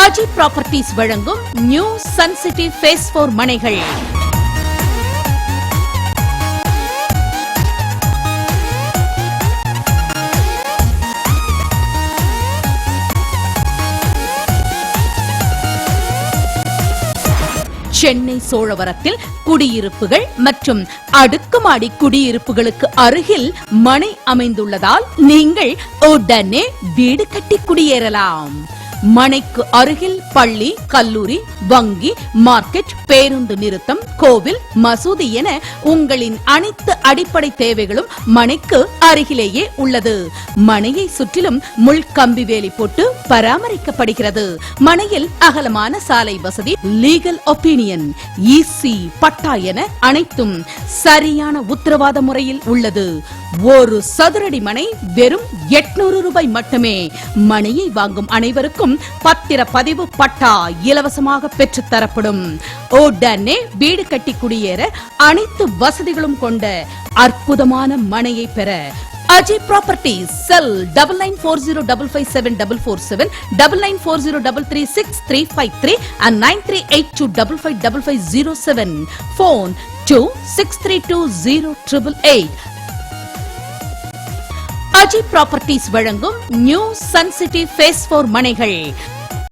Ajay properties வழங்கும் New Sun City phase 4 மனைகள். சென்னை சோழவரத்தில் குடியிருப்புகள் மற்றும் அடுக்குமாடி குடியிருப்புகளுக்கு அருகில் மனை அமைந்துள்ளதால் நீங்கள் உடனே வீடு கட்டி குடியேறலாம். மனைக்கு அருகில் பள்ளி, கல்லூரி, வங்கி, மார்க்கெட், பேருந்து நிறுத்தம், கோவில், மசூதி என உங்களின் அனைத்து அடிப்படை தேவைகளும் மனைக்கு அருகிலேயே உள்ளது. மனையை சுற்றிலும் முள் கம்பி வேலி போட்டு பராமரிக்கப்படுகிறது. மனையில் அகலமான சாலை வசதி, லீகல் ஒப்பீனியன், ஈசி, பட்டா என அனைத்தும் சரியான உத்தரவாத முறையில் உள்ளது. ஒரு சதுரடி மனை வெறும் 800 ரூபாய் மட்டுமே. மனையை வாங்கும் அனைவருக்கும் பத்திர பதிவு, பட்டா இலவசமாக பெற்றுத் தரப்படும். உடனே வீடு கட்டி குடியேற அனைத்து வசதிகளும் கொண்ட அற்புதமான மனையை பெற Ajay properties. Sell 9940557447, 9940336353 and 9382555507. Phone 26320888. Ajay properties வழங்கும் நியூ சன் சிட்டி ஃபேஸ் 4 மனைகள்.